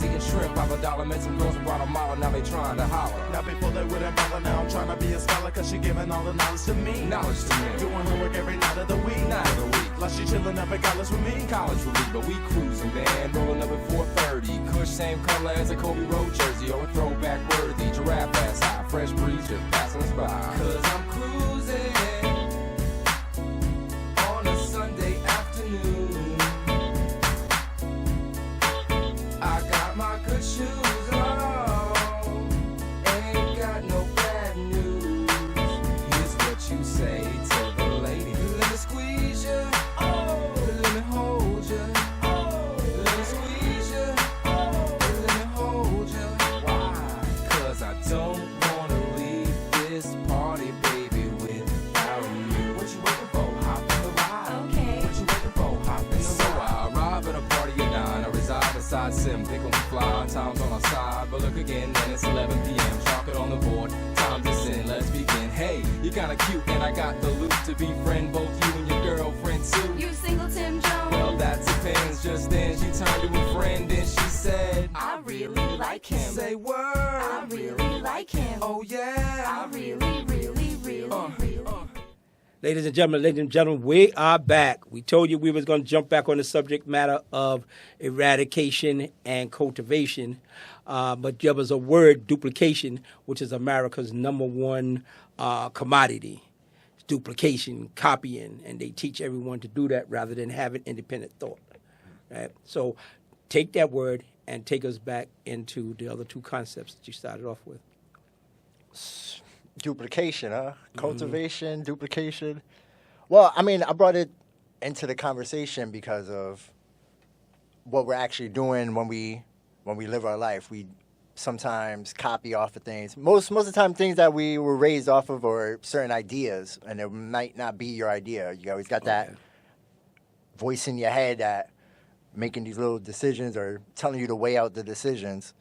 eating shrimp out the dollar. Met some girls from Guatemala, now they trying to holler. Now before they wouldn't bother, now I'm trying to be a scholar, cause she giving all the knowledge to me. Knowledge to me. Doing her work every night of the week. Night of the week. Like she chillin' up at college with me. College with me, but we cruising, man. Rolling up at 430. Kush same color as a Kobe Road jersey. Or a throwback worthy. Giraffe ass high. Fresh breeze just passing us by. Cause I'm cruising on a Sunday afternoon. I got my good shoes on. Ain't got no bad news. Here's what you say to the lady. Let me squeeze you. Let me hold you. Let me squeeze you. Let me hold you. Why? Cause I don't wanna leave this party, baby, without you. What you waiting for? Hop in the ride. Okay. What you waiting for? Hop in the ride. So I arrive at a party at 9. I reside beside Sim. Think on the fly. Time's on our side. But look again, and it's 11 p.m. Chalk it on the board. Time to sin. Let's begin. Hey, you're kinda cute, and I got the loot to befriend both you and your girlfriend too. You single Tim Jones? Well, that depends. Just then she turned to a friend and she said, I really like him. Say word. I really like him. Oh yeah. I really, really, really. Ladies and gentlemen, we are back. We told you we was going to jump back on the subject matter of eradication and cultivation, but there was a word, duplication, which is America's #1 commodity. It's duplication, copying, and they teach everyone to do that rather than having independent thought. Right? So take that word and take us back into the other two concepts that you started off with. Duplication, huh? Cultivation, duplication. Well, I mean, I brought it into the conversation because of what we're actually doing when we live our life. We sometimes copy off of things. Most of the time, things that we were raised off of are certain ideas, and it might not be your idea. You always got that voice in your head that making these little decisions or telling you to weigh out the decisions.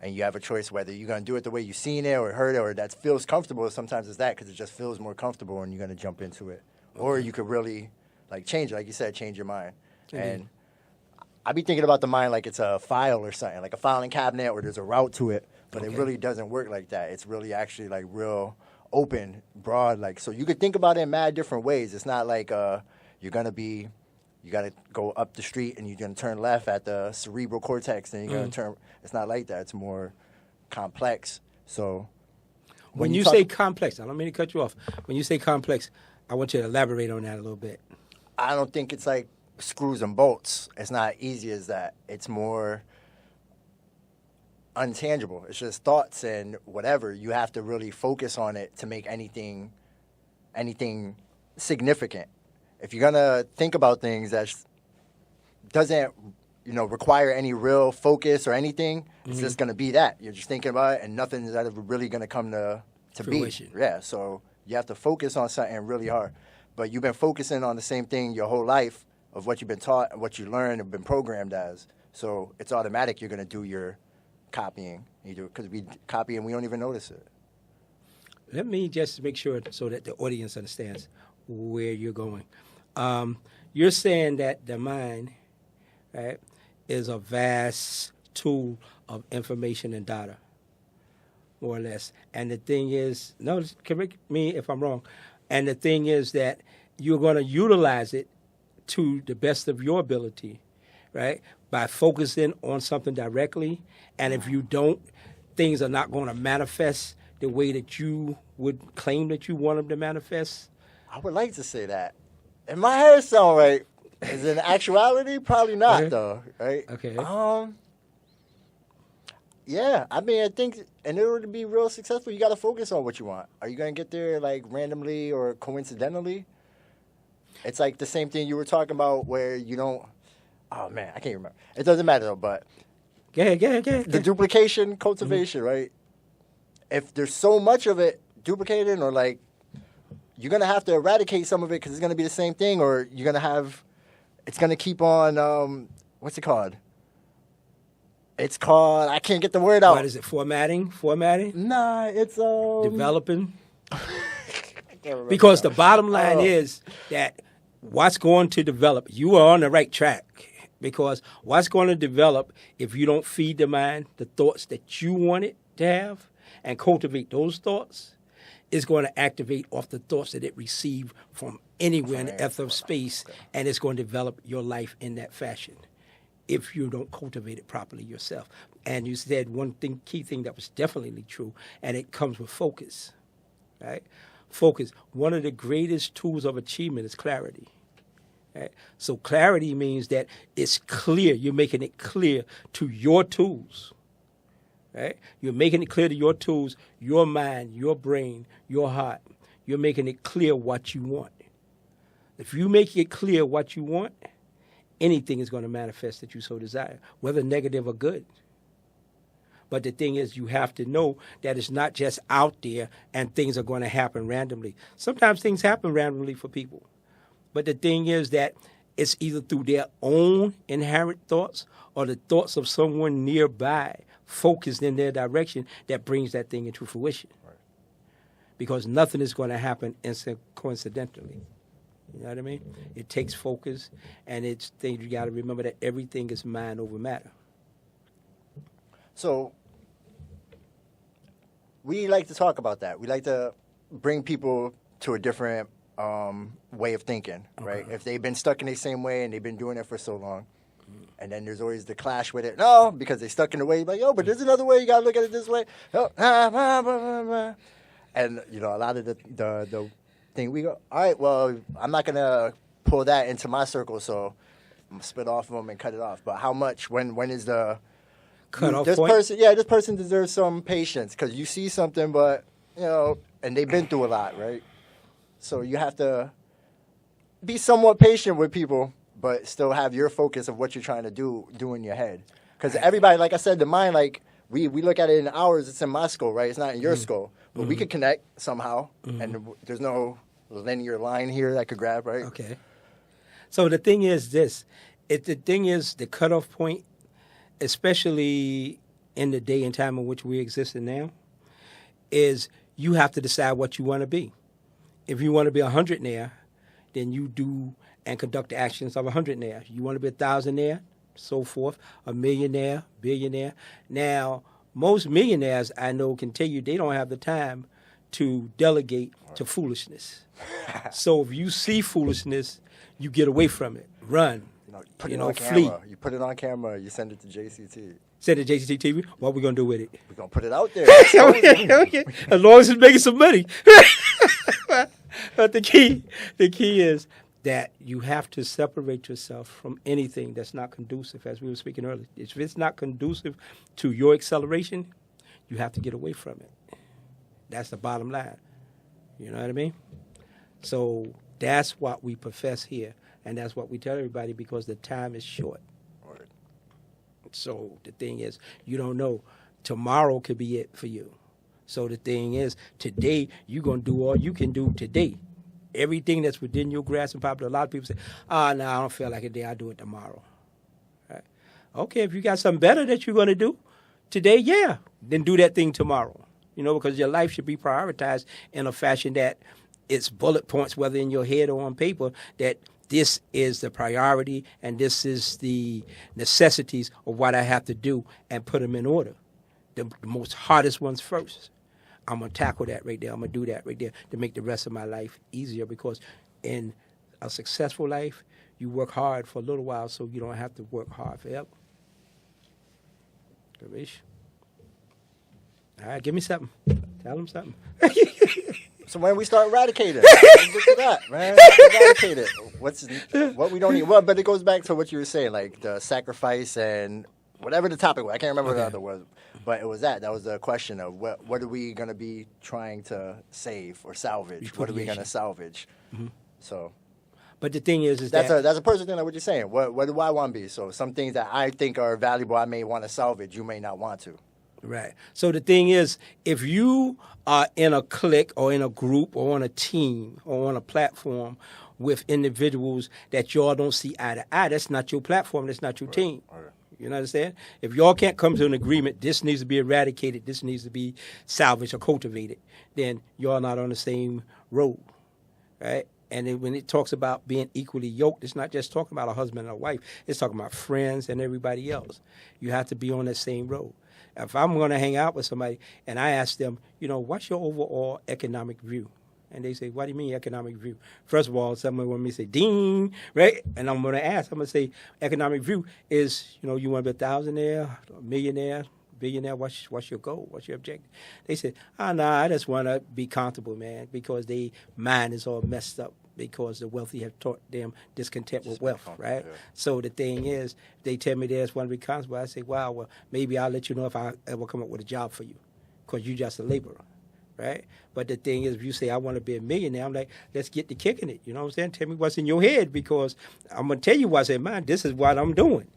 And you have a choice whether you're going to do it the way you've seen it or heard it or that feels comfortable. Sometimes it's that because it just feels more comfortable and you're going to jump into it. Okay. Or you could really change it. Like you said, change your mind. Mm-hmm. And I be thinking about the mind like it's a file or something, like a filing cabinet or there's a route to it. But it really doesn't work like that. It's really actually like real open, broad. So you could think about it in mad different ways. It's not like you got to go up the street and you're going to turn left at the cerebral cortex and you're going to turn. It's not like that. It's more complex. So when you say complex, I don't mean to cut you off. When you say complex, I want you to elaborate on that a little bit. I don't think it's like screws and bolts. It's not easy as that. It's more untangible. It's just thoughts and whatever. You have to really focus on it to make anything significant. If you're gonna think about things that doesn't, require any real focus or anything, it's just gonna be that you're just thinking about it, and nothing's ever really gonna come to fruition. Be. Yeah, so you have to focus on something really hard. But you've been focusing on the same thing your whole life of what you've been taught, what you learned, and been programmed as. So it's automatic. You're gonna do your copying. You do because we copy and we don't even notice it. Let me just make sure so that the audience understands where you're going. You're saying that the mind, right, is a vast tool of information and data, more or less. And the thing is, correct me if I'm wrong, and the thing is that you're going to utilize it to the best of your ability, right, by focusing on something directly. And if you don't, things are not going to manifest the way that you would claim that you want them to manifest. I would like to say that. In my head, it sounds right. Is in actuality, probably not, though, right? Okay. Yeah, I mean, I think in order to be real successful, you got to focus on what you want. Are you going to get there, randomly or coincidentally? It's like the same thing you were talking about where you don't... Oh, man, I can't remember. It doesn't matter, though, but... Go ahead. The duplication, cultivation, right? If there's so much of it duplicated or, you're going to have to eradicate some of it because it's going to be the same thing, or you're going to have, it's going to keep on, what's it called? It's called, I can't get the word out. What is it, formatting? Nah, it's, developing? I can't remember Because now. the bottom line is that what's going to develop, you are on the right track. Because what's going to develop if you don't feed the mind the thoughts that you want it to have and cultivate those thoughts is going to activate off the thoughts that it received from anywhere in the ether of space, and it's going to develop your life in that fashion if you don't cultivate it properly yourself. And you said one thing, key thing that was definitely true, and it comes with focus, right? Focus. One of the greatest tools of achievement is clarity. Right? So clarity means that it's clear. You're making it clear to your tools. Right? You're making it clear to your tools, your mind, your brain, your heart. You're making it clear what you want. If you make it clear what you want, anything is going to manifest that you so desire, whether negative or good. But the thing is, you have to know that it's not just out there and things are going to happen randomly. Sometimes things happen randomly for people. But the thing is that it's either through their own inherent thoughts or the thoughts of someone nearby focused in their direction that brings that thing into fruition. Right. Because nothing is going to happen coincidentally. You know what I mean? It takes focus, and it's things you got to remember that everything is mind over matter. So we like to talk about that. We like to bring people to a different way of thinking, right? If they've been stuck in the same way and they've been doing it for so long, and then there's always the clash with it. No, because they're stuck in the way. Like, oh, but there's another way. You got to look at it this way. Oh, and, you know, a lot of the thing, we go, all right, well, I'm not going to pull that into my circle, so I'm going to split off of them and cut it off. But how much, when is the Cut-off this point? this person deserves some patience because you see something, but, you know, and they've been through a lot, right? So you have to be somewhat patient with people, but still have your focus of what you're trying to do in your head. Because everybody, like I said, the mind, like, we look at it in ours, it's in my skull, right? It's not in your skull. But we could connect somehow, and there's no linear line here that I could grab, right? Okay. So the thing is this. The cutoff point, especially in the day and time in which we exist in now, is you have to decide what you want to be. If you want to be a hundredaire, then you do and conduct the actions of a hundredaire. You want to be a thousandaire, so forth, a millionaire, billionaire. Now, most millionaires I know can tell you they don't have the time to delegate to foolishness. So if you see foolishness, you get away from it. Run. Put it on flee. camera. You put it on camera. You send it to JCT. Send it to JCT TV. What are we going to do with it? We're going to put it out there. Okay. As long as it's making some money. But the key is that you have to separate yourself from anything that's not conducive, as we were speaking earlier. If it's not conducive to your acceleration, you have to get away from it. That's the bottom line. You know what I mean? So that's what we profess here, and that's what we tell everybody because the time is short. Right. So the thing is, you don't know. Tomorrow could be it for you. So the thing is, today, you're going to do all you can do today. Everything that's within your grasp and power. A lot of people say, no, I don't feel like it today. I'll do it tomorrow. Right? Okay, if you got something better that you're going to do today, yeah, then do that thing tomorrow. You know, because your life should be prioritized in a fashion that it's bullet points, whether in your head or on paper, that this is the priority and this is the necessities of what I have to do and put them in order. The most hardest ones first. I'm going to tackle that right there. I'm going to do that right there to make the rest of my life easier because in a successful life, you work hard for a little while so you don't have to work hard forever. All right, give me something. Tell them something. So when we start eradicating, let's get to that, man. Eradicate it. What we don't need. Well, but it goes back to what you were saying, like the sacrifice and whatever the topic was. I can't remember what the other was. But it was that. That was the question of what are we going to be trying to save or salvage? What are we going to salvage? Mm-hmm. So, but the thing is that's a personal thing. Like what you're saying. What do I want to be? So some things that I think are valuable, I may want to salvage. You may not want to. Right. So the thing is, if you are in a clique or in a group or on a team or on a platform with individuals that y'all don't see eye to eye, that's not your platform. That's not your team. Right. You understand? If y'all can't come to an agreement, this needs to be eradicated, this needs to be salvaged or cultivated, then y'all not on the same road, right? And then when it talks about being equally yoked, it's not just talking about a husband and a wife. It's talking about friends and everybody else. You have to be on that same road. If I'm going to hang out with somebody and I ask them, what's your overall economic view? And they say, what do you mean economic view? First of all, someone want me to say, ding, right? And I'm going to ask, I'm going to say, economic view is, you want to be a thousandaire, a millionaire, billionaire, what's your goal? What's your objective? They said, I just want to be comfortable, man, because their mind is all messed up because the wealthy have taught them discontent with wealth, right? Yeah. So the thing is, they tell me they just want to be comfortable. I say, wow, well, maybe I'll let you know if I ever come up with a job for you because you're just a laborer, right? But the thing is, if you say, I want to be a millionaire, I'm like, let's get to kicking it. You know what I'm saying? Tell me what's in your head because I'm going to tell you what's in mine. This is what I'm doing.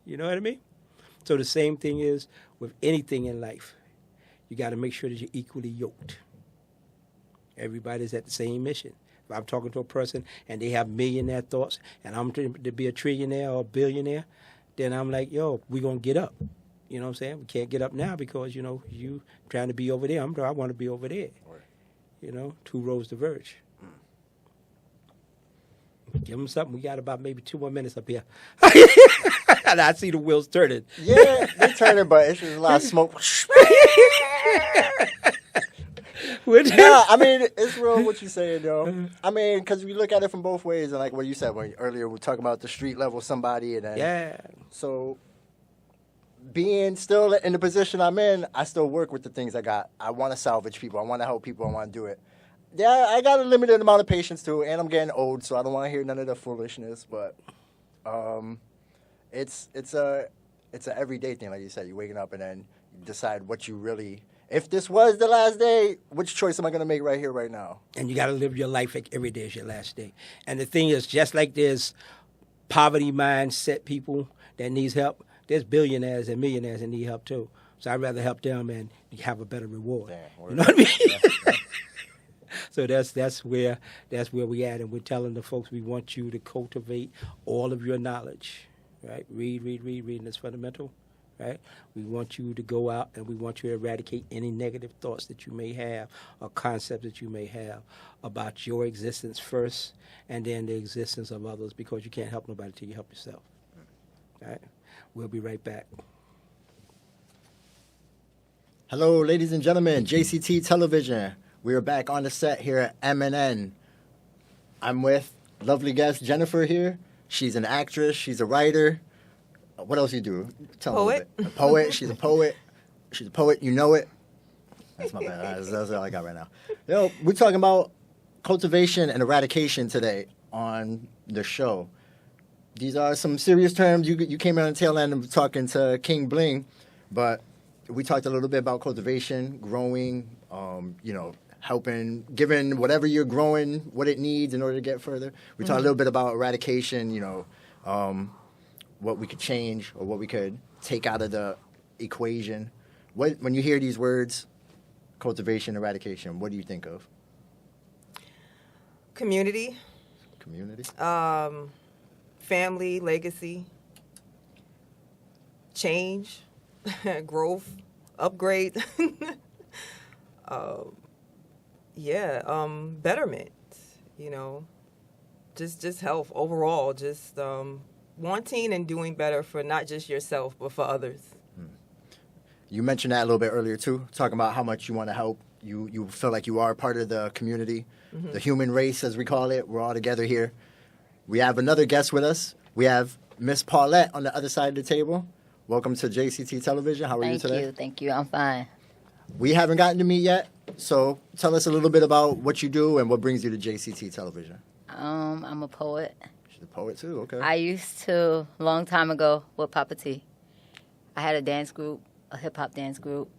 You know what I mean? So the same thing is with anything in life. You got to make sure that you're equally yoked. Everybody's at the same mission. If I'm talking to a person and they have millionaire thoughts and I'm to be a trillionaire or a billionaire, then I'm like, yo, we're going to get up. You know what I'm saying? We can't get up now because, you trying to be over there. I want to be over there. Right. Two rows diverge. Give them something. We got about maybe 2 more minutes up here. And I see the wheels turning. Yeah, they're turning, but it's just a lot of smoke. No, I mean, it's real what you're saying, though. I mean, because we look at it from both ways. And like what you said earlier, we were talking about the street level somebody. And then, yeah. So being still in the position I'm in, I still work with the things I got. I want to salvage people. I want to help people. I want to do it. Yeah, I got a limited amount of patience, too. And I'm getting old, so I don't want to hear none of the foolishness. But it's an everyday thing, like you said. You're waking up and then you decide what you really... If this was the last day, which choice am I going to make right here, right now? And you got to live your life like every day is your last day. And the thing is, just like there's poverty mindset people that needs help, there's billionaires and millionaires that need help too. So I'd rather help them and have a better reward. You know what I mean? Yeah. So that's where we at, and we're telling the folks we want you to cultivate all of your knowledge, right? Reading is fundamental. Right? We want you to go out and we want you to eradicate any negative thoughts that you may have or concepts that you may have about your existence first and then the existence of others because you can't help nobody until you help yourself. Right? We'll be right back. Hello, ladies and gentlemen, JCT Television. We are back on the set here at MNN. I'm with lovely guest Jennifer here. She's an actress. She's a writer. What else you do? Tell me a little bit. A poet. She's a poet. She's a poet. You know it. That's my bad. That's all I got right now. We're talking about cultivation and eradication today on the show. These are some serious terms. You came around the tail end of talking to King Bling, but we talked a little bit about cultivation, growing, helping, giving whatever you're growing what it needs in order to get further. We talked a little bit about eradication, what we could change or what we could take out of the equation. When you hear these words, cultivation, eradication, what do you think of? Community. Community? Family, legacy, change, growth, upgrade. Betterment, just health overall, just wanting and doing better for not just yourself, but for others. You mentioned that a little bit earlier, too, talking about how much you want to help. You feel like you are part of the community, the human race, as we call it. We're all together here. We have another guest with us. We have Miss Paulette on the other side of the table. Welcome to JCT Television. How are you today? Thank you. I'm fine. We haven't gotten to meet yet, so tell us a little bit about what you do and what brings you to JCT Television. I'm a poet. She's a poet, too? Okay. I used to, a long time ago, with Papa T. I had a dance group, a hip-hop dance group.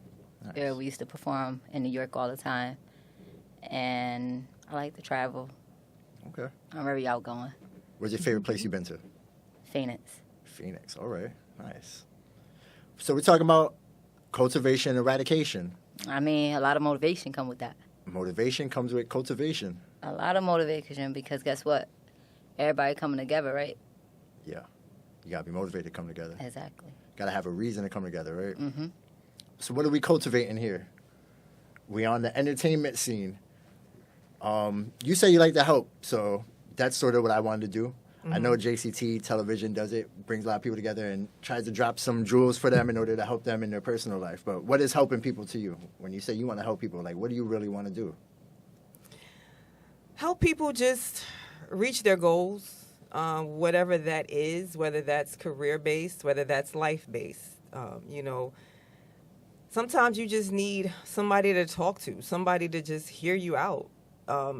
Nice. Where we used to perform in New York all the time. And I like to travel. Okay. I'm very outgoing. Where's your favorite place you've been to? Phoenix. Phoenix. All right. Nice. So we're talking about cultivation and eradication. I mean, a lot of motivation come with that. Motivation comes with cultivation. A lot of motivation because guess what? Everybody coming together, right? Yeah. You got to be motivated to come together. Exactly. Got to have a reason to come together, right? Mm-hmm. So what are we cultivating here? We on the entertainment scene. You say you like to help, so that's sort of what I wanted to do. I know JCT television does it, brings a lot of people together and tries to drop some jewels for them in order to help them in their personal life. But what is helping people to you? When you say you want to help people, like, what do you really want to do? Help people just reach their goals, whatever that is, whether that's career-based, whether that's life-based. You know, sometimes you just need somebody to talk to, somebody to just hear you out.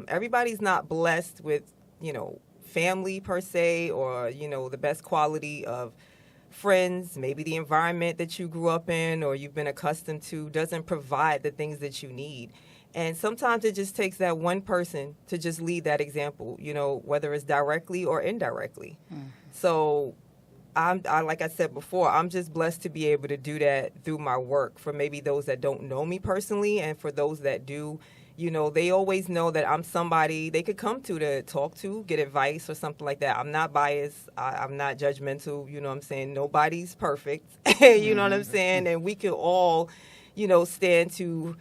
Everybody's not blessed with, you know, family per se, or, you know, the best quality of friends. Maybe the environment that you grew up in or you've been accustomed to doesn't provide the things that you need. And sometimes it just takes that one person to just lead that example, you know, whether it's directly or indirectly. So I like I said before, I'm just blessed to be able to do that through my work. For maybe those that don't know me personally, and for those that do, you know, they always know that I'm somebody they could come to talk to, get advice or something like that. I'm not biased. I'm not judgmental. You know what I'm saying? Nobody's perfect. You know what I'm saying? And we could all, you know, stand to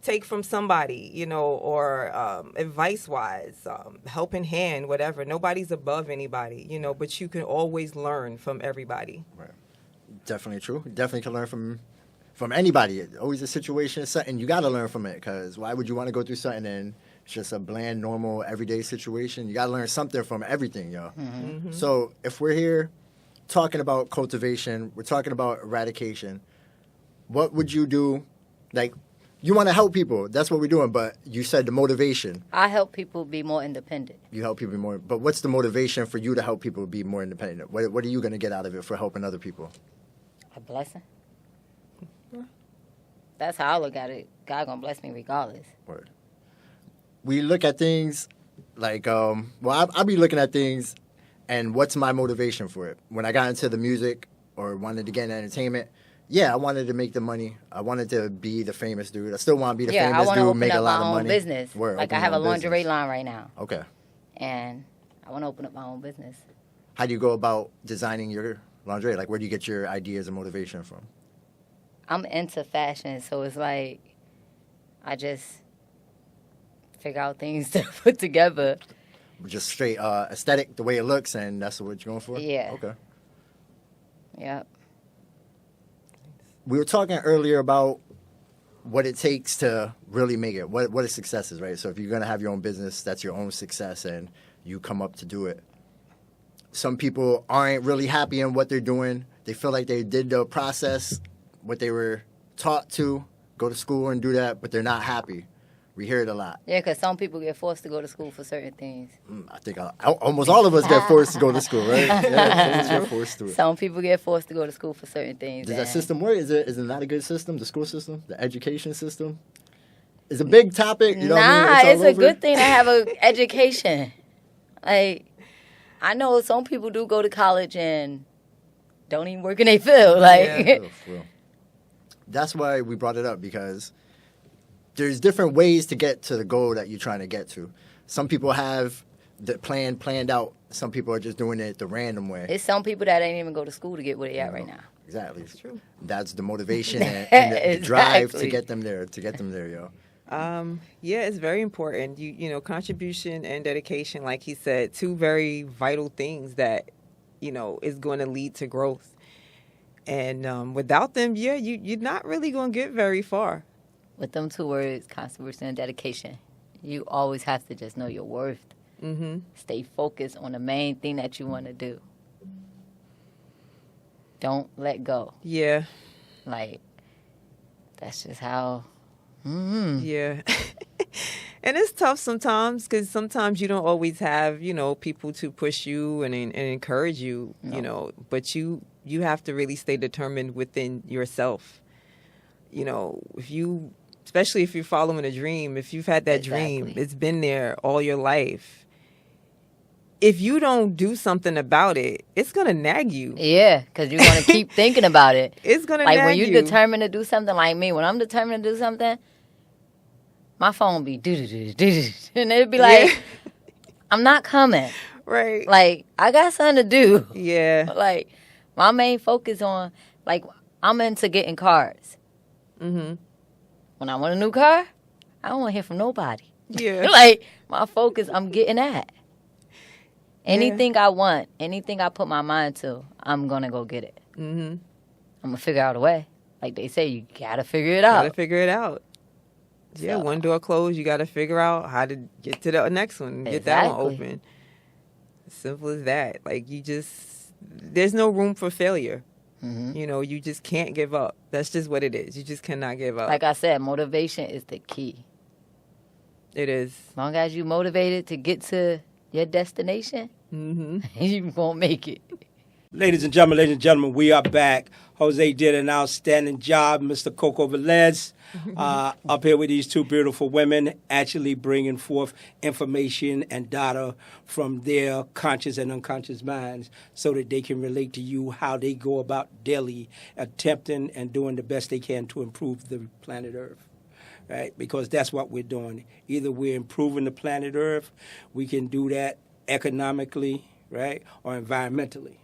take from somebody, you know, or advice-wise, helping hand, whatever. Nobody's above anybody, you know, but you can always learn from everybody. Right. Definitely true. Definitely can learn from anybody. Always a situation, something you got to learn from it, because why would you want to go through something and it's just a bland, normal, everyday situation? You got to learn something from everything, yo. So if we're here talking about cultivation, we're talking about eradication, what would you do? Like, you want to help people. That's what we're doing. But you said the motivation. I help people be more independent. You help people be more. But what's the motivation for you to help people be more independent? What are you going to get out of it for helping other people? A blessing. That's how I look at it. God gonna bless me regardless. Word. We look at things like, well, I'll be looking at things, and what's my motivation for it? When I got into the music or wanted to get into entertainment, yeah, I wanted to make the money. I wanted to be the famous dude. I still want to be the Yeah, I famous want to dude, open make a up lot my of own money. business. Word, Like open I have your a own lingerie business. line right now, Okay. and I want to open up my own business. How do you go about designing your lingerie? Like, where do you get your ideas and motivation from? I'm into fashion, so it's like I just figure out things to put together. Just straight aesthetic, the way it looks, and that's what you're going for? Yeah. Okay. Yep. We were talking earlier about what it takes to really make it. What is success is, right? So if you're going to have your own business, that's your own success, and you come up to do it. Some people aren't really happy in what they're doing. They feel like they did the process, what they were taught to, go to school and do that, but they're not happy. We hear it a lot. Yeah, because some people get forced to go to school for certain things. I think almost all of us get forced to go to school, right? Yeah, some get forced to it. Some people get forced to go to school for certain things. Does that and- system work? Is it not a good system? The school system, the education system, it's a big topic. You know what I mean? Nah, it's all a over. good thing to have an education. Like, I know some people do go to college and don't even work in their field. Like, Yeah. For real. That's why we brought it up, because there's different ways to get to the goal that you're trying to get to. Some people have the plan planned out. Some people are just doing it the random way. it's some people that ain't even go to school to get where they at right now. Exactly. That's true. That's the motivation and the drive to Exactly. get them there. Yo. Yeah, it's very important. You know, contribution and dedication, like he said, two very vital things that, you know, is going to lead to growth. And without them, yeah, you're not really going to get very far. With them two words, contribution and dedication, you always have to just know your worth. Mm-hmm. Stay focused on the main thing that you want to do. Don't let go. Yeah, Like, that's just how. yeah. And it's tough sometimes, because sometimes you don't always have, you know, people to push you and encourage you, you know, but you have to really stay determined within yourself. You know, especially if you're following a dream, if you've had that dream, Exactly. it's been there all your life. If you don't do something about it, it's going to nag you. Yeah, because you're going to keep thinking about it. It's going to Like, nag when you. you're determined to do something, like me, when I'm determined to do something, my phone be do-do-do-do-do. And it'd be like, Yeah. I'm not coming. Right. Like, I got something to do. Yeah. Like, my main focus on, like, I'm into getting cars. Mm-hmm. When I want a new car, I don't want to hear from nobody. Yeah. Like, my focus, I'm getting that. Anything I want, anything I put my mind to, I'm going to go get it. Mm-hmm. I'm going to figure out a way. Like they say, you got to figure it out. Gotta figure it out. Yeah, So- one door closed, you gotta figure out how to get to the next one, get that one Exactly. open. Simple as that. Like, there's no room for failure. Mhm. You know, you just can't give up. That's just what it is. You just cannot give up. Like I said, motivation is the key. It is. As long as you motivated to get to your destination, you won't make it. Ladies and gentlemen, we are back. Jose did an outstanding job, Mr. Coco Velez, up here with these two beautiful women, actually bringing forth information and data from their conscious and unconscious minds so that they can relate to you how they go about daily attempting and doing the best they can to improve the planet Earth. Right? Because that's what we're doing. Either we're improving the planet Earth, we can do that economically, right, or environmentally.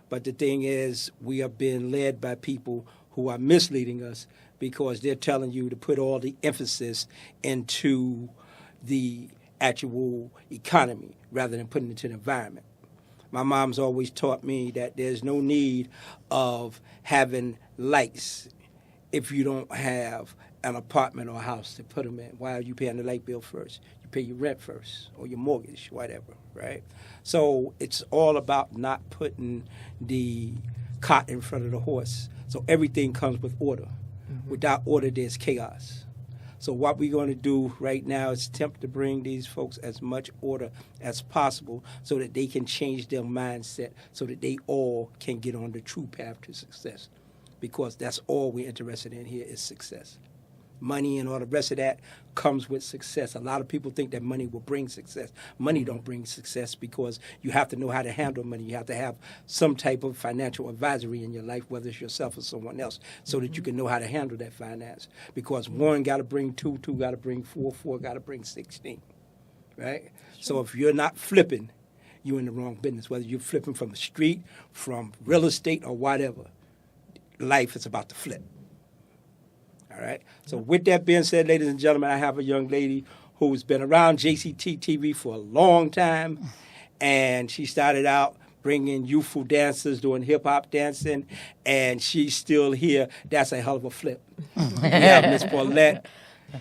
But the thing is, we are being led by people who are misleading us because they're telling you to put all the emphasis into the actual economy rather than putting it into the environment. My mom's always taught me that there's no need of having lights if you don't have an apartment or a house to put them in. Why are you paying the light bill first? You pay your rent first or your mortgage, whatever, right? So it's all about not putting the cart in front of the horse. So everything comes with order. Without order, there's chaos. So what we're going to do right now is attempt to bring these folks as much order as possible so that they can change their mindset so that they all can get on the true path to success. Because that's all we're interested in here is success. Money and all the rest of that comes with success. A lot of people think that money will bring success. Money don't bring success because you have to know how to handle money. You have to have some type of financial advisory in your life, whether it's yourself or someone else, so that you can know how to handle that finance. Because one got to bring two, two got to bring four, four got to bring 16, right? So if you're not flipping, you're in the wrong business, whether you're flipping from the street, from real estate, or whatever. Life is about to flip. All right. So with that being said, ladies and gentlemen, I have a young lady who's been around JCT TV for a long time, and she started out bringing youthful dancers, doing hip-hop dancing, and she's still here. That's a hell of a flip. We have Miss Paulette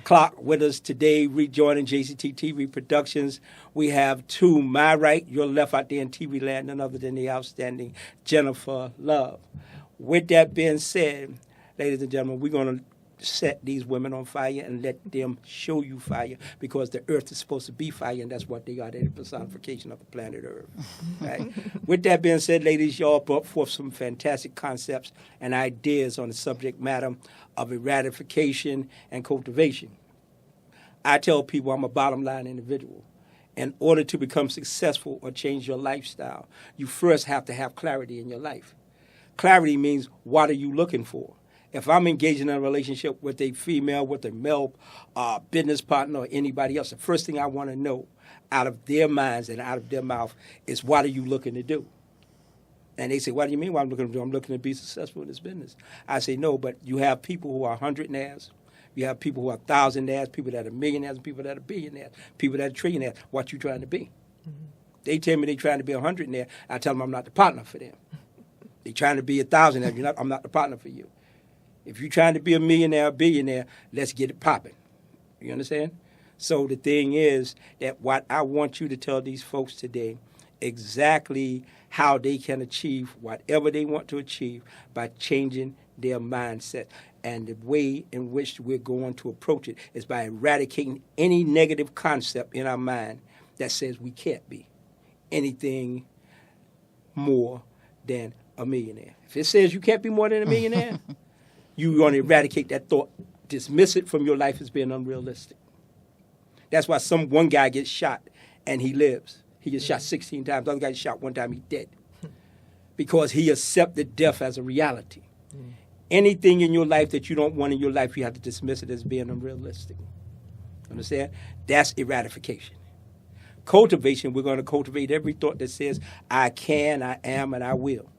Clark with us today, rejoining JCT TV Productions. We have to my right, your left out there in TV land, none other than the outstanding Jennifer Love. With that being said, ladies and gentlemen, we're going to set these women on fire and let them show you fire because the earth is supposed to be fire, and that's what they are. They're the personification of the planet Earth. Right? With that being said, ladies, y'all brought forth some fantastic concepts and ideas on the subject matter of eradification and cultivation. I tell people I'm a bottom line individual. In order to become successful or change your lifestyle, you first have to have clarity in your life. Clarity means, what are you looking for? If I'm engaging in a relationship with a female, with a male business partner, or anybody else, the first thing I want to know out of their minds and out of their mouth is, what are you looking to do? And they say, what do you mean what I'm looking to do? I'm looking to be successful in this business. I say, no, but you have people who are hundredaires. You have people who are thousandaires, people that are millionaires, and people that are billionaires, people that are trillionaires. What you trying to be? They tell me they're trying to be a hundredaire. I tell them I'm not the partner for them. They're trying to be a thousandaire. I'm not the partner for you. If you're trying to be a millionaire or billionaire, let's get it popping. You understand? So the thing is that what I want you to tell these folks today, exactly how they can achieve whatever they want to achieve by changing their mindset. And the way in which we're going to approach it is by eradicating any negative concept in our mind that says we can't be anything more than a millionaire. If it says you can't be more than a millionaire, you're going to eradicate that thought. Dismiss it from your life as being unrealistic. That's why one guy gets shot and he lives. He gets shot 16 times. The other guy gets shot one time, he's dead. Because he accepted death as a reality. Anything in your life that you don't want in your life, you have to dismiss it as being unrealistic. Understand? That's eradification. Cultivation, we're going to cultivate every thought that says, I can, I am, and I will.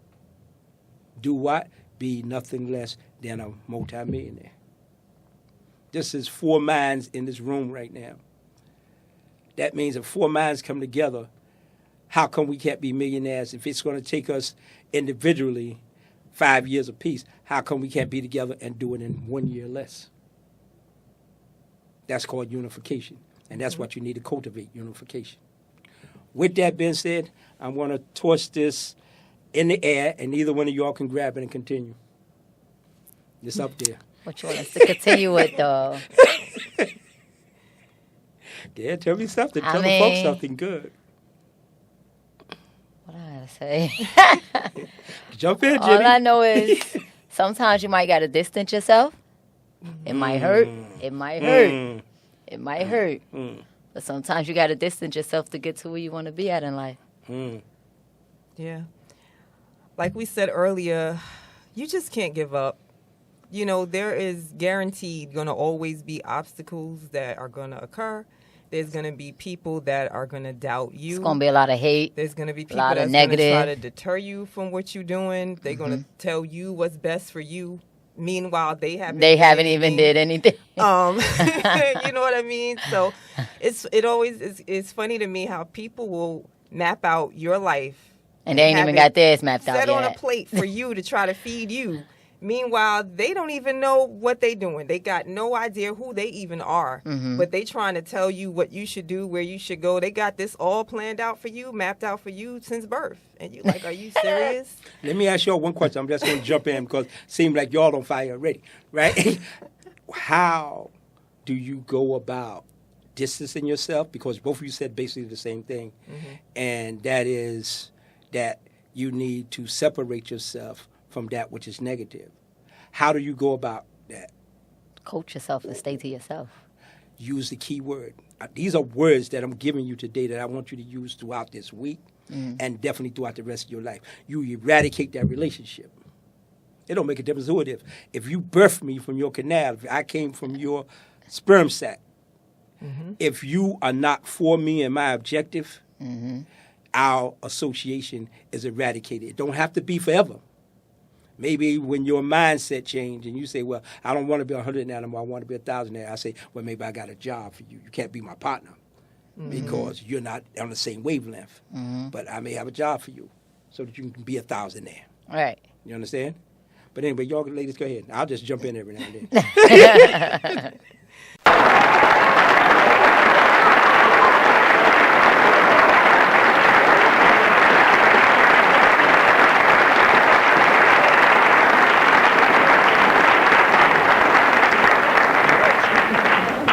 Do what? Be nothing less than a multimillionaire. This is 4 minds in this room right now. That means if 4 minds come together, how come we can't be millionaires? If it's going to take us individually 5 years apiece, how come we can't be together and do it in 1 year less? That's called unification, and that's what you need to cultivate, unification. With that being said, I'm going to toss this in the air, and either one of y'all can grab it and continue. It's up there. What you want us to continue with, though? Yeah, tell me something. I Tell the folks mean- something good. What I gotta say? Jump in, All I Jimmy. know is sometimes you might gotta distance yourself. It might hurt. It might hurt. It might hurt. But sometimes you gotta distance yourself to get to where you want to be at in life. Yeah. Like we said earlier, you just can't give up. You know, there is guaranteed going to always be obstacles that are going to occur. There's going to be people that are going to doubt you. It's gonna be a lot of hate. There's going to be people lot of that's going to try negative. to deter you from what you're doing. They're going to tell you what's best for you. Meanwhile, they haven't Even did anything. you know what I mean? So it's funny to me how people will map out your life And they ain't have even it got theirs mapped out set on a yet. plate for you to try to feed you. Meanwhile, they don't even know what they doing. They got no idea who they even are. But they trying to tell you what you should do, where you should go. They got this all planned out for you, mapped out for you since birth. And you like, are you serious? Let me ask y'all one question. I'm just going to jump in because it seems like y'all on fire already, right? How do you go about distancing yourself? Because both of you said basically the same thing. And that is that you need to separate yourself from that which is negative. How do you go about that? Coach yourself and stay to yourself. Use the key word. These are words that I'm giving you today that I want you to use throughout this week and definitely throughout the rest of your life. You eradicate that relationship. It don't make a difference who it is. If you birthed me from your canal, if I came from your sperm sac, if you are not for me and my objective, our association is eradicated. It don't have to be forever. Maybe when your mindset change and you say, well, I don't want to be 100 now anymore, I want to be 1,000 now. I say, well, maybe I got a job for you. You can't be my partner because you're not on the same wavelength. But I may have a job for you so that you can be 1,000 there. All right. You understand? But anyway, y'all ladies, go ahead. I'll just jump in every now and then.